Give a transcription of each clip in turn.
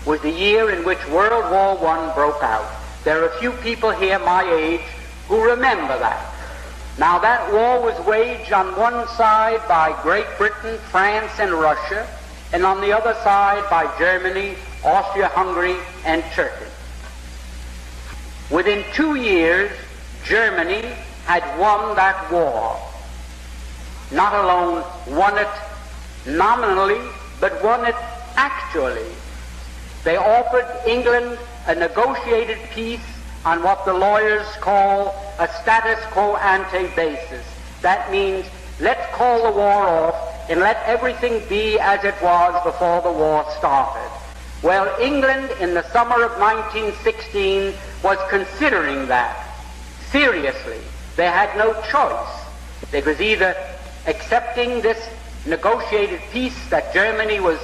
was the year in which World War I broke out. There are a few people here my age who remember that. Now, that war was waged on one side by Great Britain, France, and Russia, and on the other side by Germany, Austria-Hungary, and Turkey. Within 2 years, Germany had won that war. Not alone won it nominally, but won it actually. They offered England a negotiated peace on what the lawyers call a status quo ante basis. That means let's call the war off and let everything be as it was before the war started. Well, England in the summer of 1916 was considering that seriously. They had no choice. It was either accepting this negotiated peace that Germany was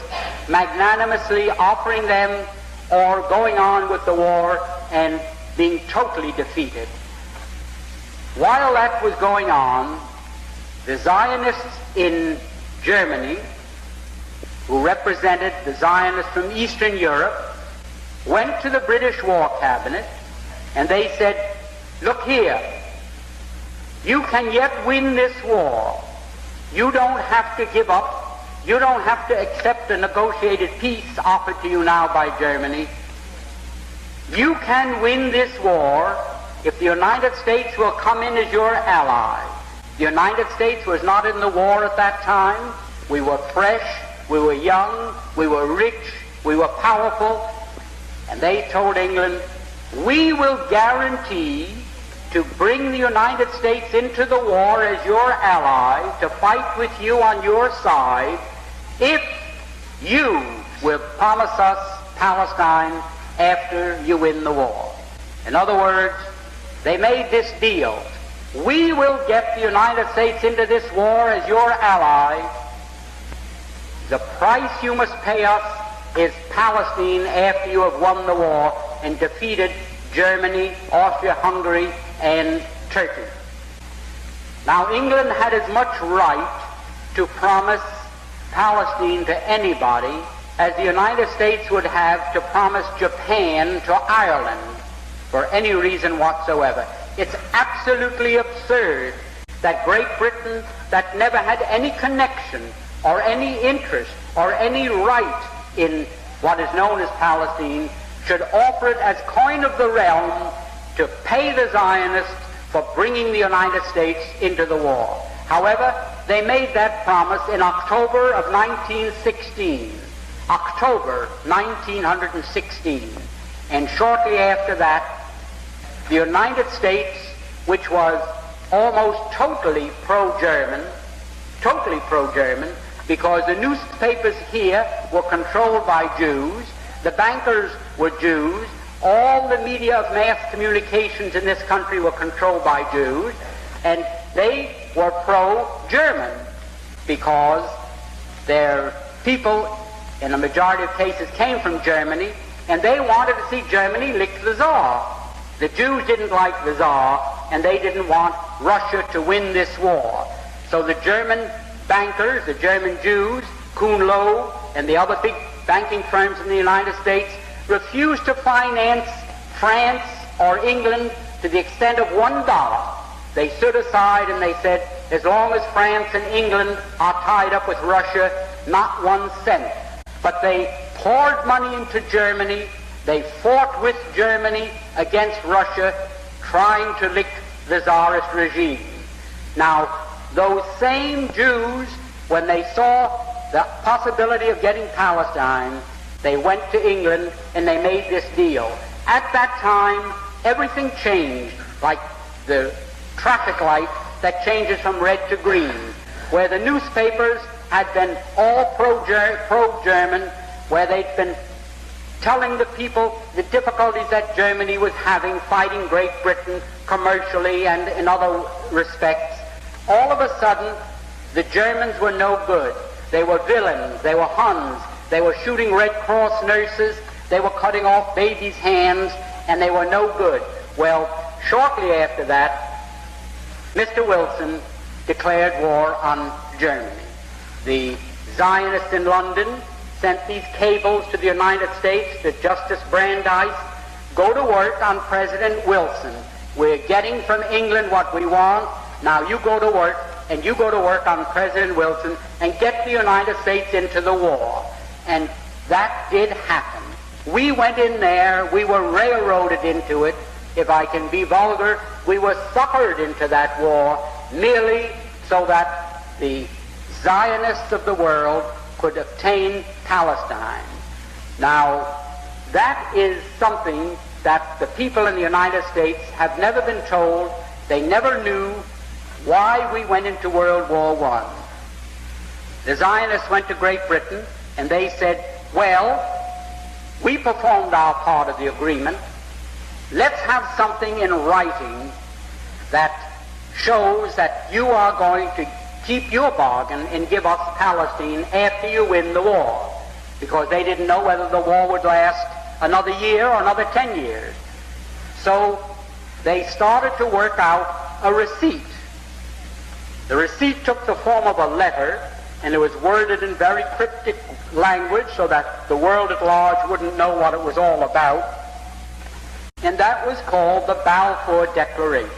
magnanimously offering them, or going on with the war and being totally defeated. While that was going on, the Zionists in Germany, who represented the Zionists from Eastern Europe, went to the British War Cabinet and they said, look here, you can yet win this war. You don't have to give up. You don't have to accept a negotiated peace offered to you now by Germany. You can win this war if the United States will come in as your ally. The United States was not in the war at that time. We were fresh, we were young, we were rich, we were powerful. And they told England, we will guarantee to bring the United States into the war as your ally, to fight with you on your side, if you will promise us Palestine after you win the war. In other words, they made this deal. We will get the United States into this war as your ally. The price you must pay us is Palestine after you have won the war and defeated Germany, Austria-Hungary, and Turkey. Now, England had as much right to promise Palestine to anybody as the United States would have to promise Japan to Ireland for any reason whatsoever. It's absolutely absurd that Great Britain, that never had any connection or any interest or any right in what is known as Palestine, should offer it as coin of the realm to pay the Zionists for bringing the United States into the war. However, they made that promise in October of 1916. October 1916. And shortly after that, the United States, which was almost totally pro-German, because the newspapers here were controlled by Jews, the bankers were Jews, all the media of mass communications in this country were controlled by Jews, and they were pro-German because their people, in a majority of cases, came from Germany, and they wanted to see Germany lick the Tsar. The Jews didn't like the Tsar, and they didn't want Russia to win this war. So the German bankers, the German Jews, Kuhn Loeb, and the other big banking firms in the United States refused to finance France or England to the extent of $1. They stood aside and they said, as long as France and England are tied up with Russia, not 1 cent. But they poured money into Germany. They fought with Germany against Russia, trying to lick the Tsarist regime. Now, those same Jews, when they saw the possibility of getting Palestine, they went to England and they made this deal. At that time, everything changed, like the traffic light that changes from red to green, where the newspapers had been all pro-German, where they'd been telling the people the difficulties that Germany was having fighting Great Britain commercially and in other respects. All of a sudden, the Germans were no good. They were villains. They were Huns. They were shooting Red Cross nurses. They were cutting off babies' hands, and they were no good. Well, shortly after that, Mr. Wilson declared war on Germany. The Zionists in London sent these cables to the United States to Justice Brandeis, go to work on President Wilson. We're getting from England what we want. Now you go to work, and you go to work on President Wilson and get the United States into the war. And that did happen. We went in there, we were railroaded into it. If I can be vulgar, we were suckered into that war merely so that the Zionists of the world could obtain Palestine. Now, that is something that the people in the United States have never been told. They never knew why we went into World War I. The Zionists went to Great Britain and they said, well, we performed our part of the agreement. Let's have something in writing that shows that you are going to keep your bargain and give us Palestine after you win the war, because they didn't know whether the war would last another year or another 10 years. So they started to work out a receipt. The receipt took the form of a letter, and it was worded in very cryptic language so that the world at large wouldn't know what it was all about. And that was called the Balfour Declaration.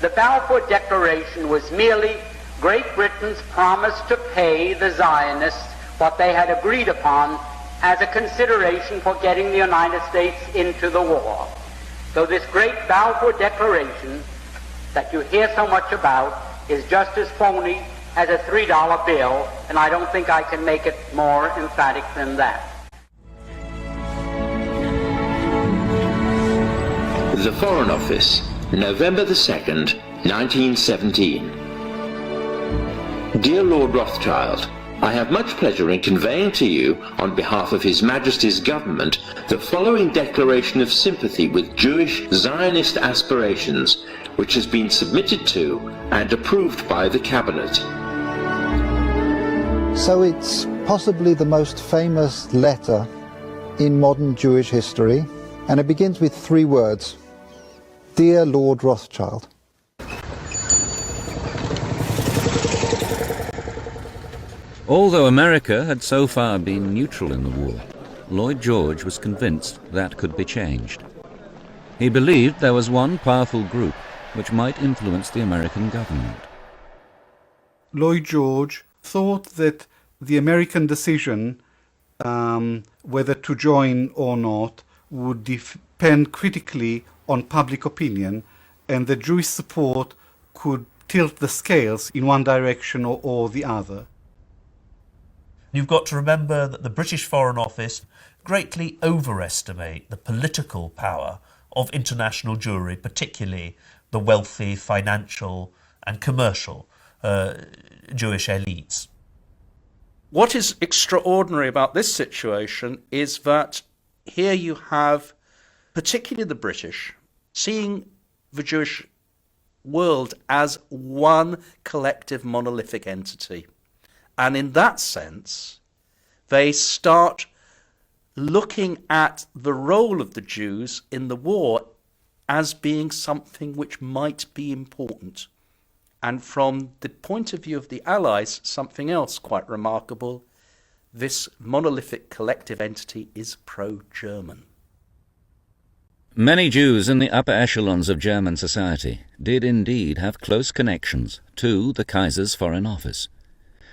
The Balfour Declaration was merely Great Britain's promise to pay the Zionists what they had agreed upon as a consideration for getting the United States into the war. So this great Balfour Declaration that you hear so much about is just as phony as a $3 bill, and I don't think I can make it more emphatic than that. The Foreign Office, November the 2nd, 1917. Dear Lord Rothschild, I have much pleasure in conveying to you, on behalf of His Majesty's Government, the following declaration of sympathy with Jewish Zionist aspirations, which has been submitted to and approved by the Cabinet. So it's possibly the most famous letter in modern Jewish history, and it begins with 3 words: Dear Lord Rothschild. Although America had so far been neutral in the war, Lloyd George was convinced that could be changed. He believed there was one powerful group which might influence the American government. Lloyd George thought that the American decision whether to join or not would depend critically on public opinion, and that Jewish support could tilt the scales in one direction or the other. You've got to remember that the British Foreign Office greatly overestimate the political power of international Jewry, particularly the wealthy, financial and commercial Jewish elites. What is extraordinary about this situation is that here you have, particularly the British, seeing the Jewish world as one collective monolithic entity. And in that sense, they start looking at the role of the Jews in the war as being something which might be important. And from the point of view of the Allies, something else quite remarkable: this monolithic collective entity is pro-German. Many Jews in the upper echelons of German society did indeed have close connections to the Kaiser's Foreign Office.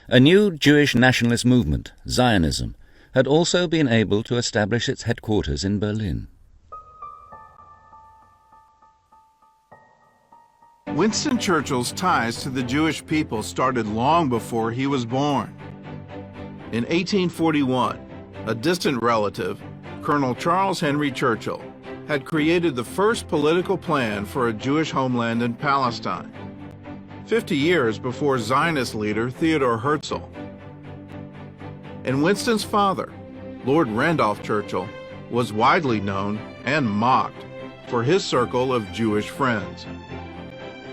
A new Jewish nationalist movement, Zionism, had also been able to establish its headquarters in Berlin. Winston Churchill's ties to the Jewish people started long before he was born. In 1841, a distant relative, Colonel Charles Henry Churchill, had created the first political plan for a Jewish homeland in Palestine, 50 years before Zionist leader Theodore Herzl. And Winston's father, Lord Randolph Churchill, was widely known and mocked for his circle of Jewish friends.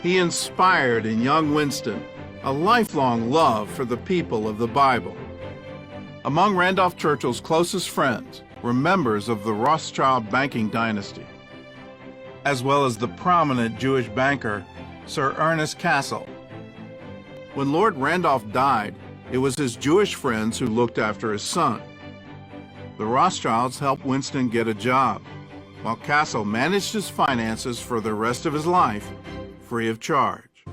He inspired in young Winston a lifelong love for the people of the Bible. Among Randolph Churchill's closest friends were members of the Rothschild banking dynasty, as well as the prominent Jewish banker Sir Ernest Cassel. When Lord Randolph died, it was his Jewish friends who looked after his son, The Rothschilds helped Winston get a job, while Castle managed his finances for the rest of his life, free of charge.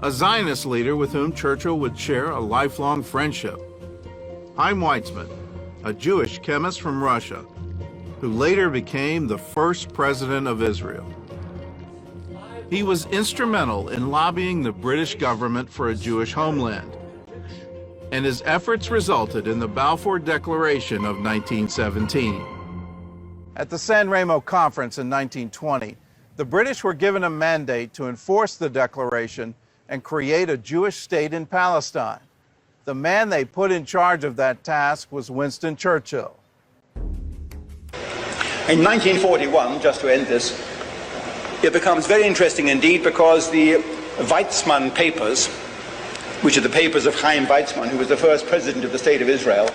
A Zionist leader with whom Churchill would share a lifelong friendship. Chaim Weizmann, a Jewish chemist from Russia, who later became the first president of Israel. He was instrumental in lobbying the British government for a Jewish homeland, and his efforts resulted in the Balfour Declaration of 1917. At the San Remo Conference in 1920, the British were given a mandate to enforce the declaration and create a Jewish state in Palestine. The man they put in charge of that task was Winston Churchill. In 1941, just to end this, it becomes very interesting indeed because the Weizmann papers, which are the papers of Chaim Weizmann, who was the first president of the State of Israel,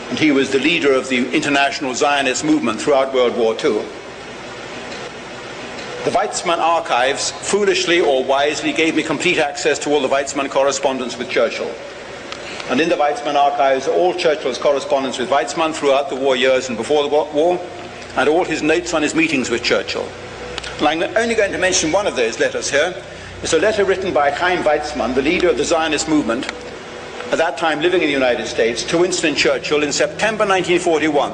and he was the leader of the international Zionist movement throughout World War II. The Weizmann archives, foolishly or wisely, gave me complete access to all the Weizmann correspondence with Churchill. And in the Weizmann archives, all Churchill's correspondence with Weizmann throughout the war years and before the war, and all his notes on his meetings with Churchill. And I'm only going to mention one of those letters here. It's a letter written by Chaim Weizmann, the leader of the Zionist movement, at that time living in the United States, to Winston Churchill in September 1941,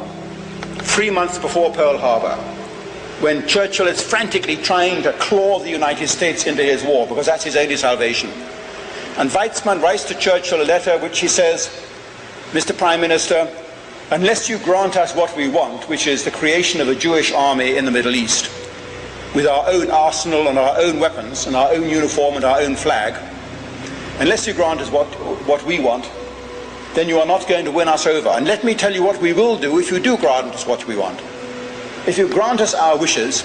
3 months before Pearl Harbor, when Churchill is frantically trying to claw the United States into his war, because that's his only salvation. And Weizmann writes to Churchill a letter which he says, "Mr. Prime Minister, unless you grant us what we want, which is the creation of a Jewish army in the Middle East, with our own arsenal and our own weapons and our own uniform and our own flag, unless you grant us what we want, then you are not going to win us over. And let me tell you what we will do if you do grant us what we want. If you grant us our wishes,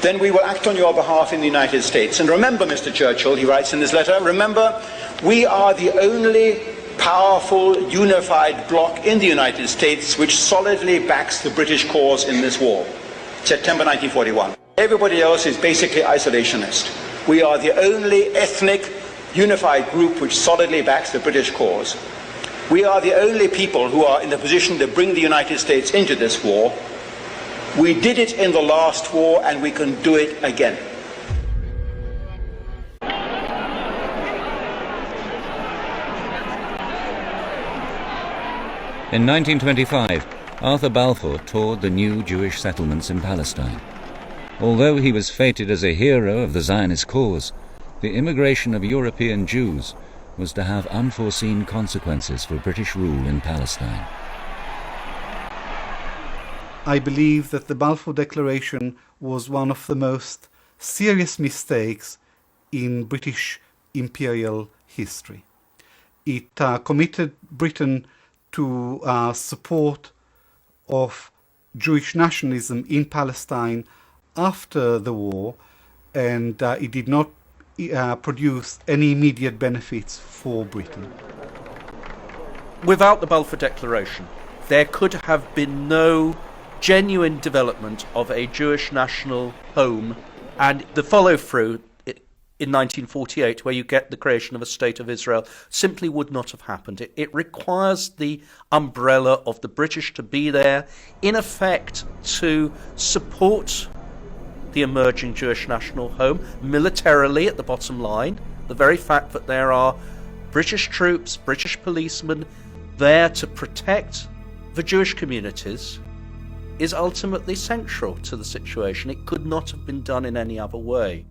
then we will act on your behalf in the United States. And remember, Mr. Churchill," he writes in this letter, "remember, we are the only powerful, unified bloc in the United States which solidly backs the British cause in this war." September 1941. Everybody else is basically isolationist. We are the only ethnic, unified group which solidly backs the British cause. We are the only people who are in the position to bring the United States into this war. We did it in the last war, and we can do it again. In 1925, Arthur Balfour toured the new Jewish settlements in Palestine. Although he was fated as a hero of the Zionist cause, the immigration of European Jews was to have unforeseen consequences for British rule in Palestine. I believe that the Balfour Declaration was one of the most serious mistakes in British imperial history. It committed Britain to support of Jewish nationalism in Palestine after the war, and it did not produce any immediate benefits for Britain. Without the Balfour Declaration, there could have been no genuine development of a Jewish national home, and the follow-through in 1948, where you get the creation of a State of Israel, simply would not have happened. It requires the umbrella of the British to be there, in effect, to support the emerging Jewish national home, militarily at the bottom line. The very fact that there are British troops, British policemen there to protect the Jewish communities is ultimately central to the situation. It could not have been done in any other way.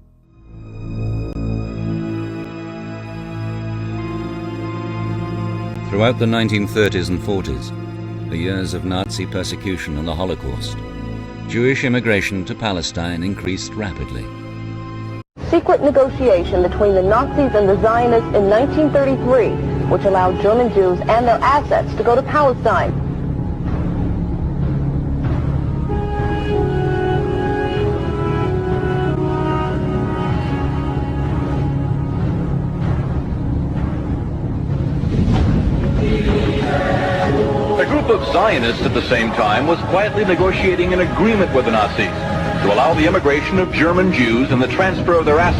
Throughout the 1930s and 40s, the years of Nazi persecution and the Holocaust, Jewish immigration to Palestine increased rapidly. Secret negotiation between the Nazis and the Zionists in 1933, which allowed German Jews and their assets to go to Palestine. A group of Zionists at the same time was quietly negotiating an agreement with the Nazis to allow the immigration of German Jews and the transfer of their assets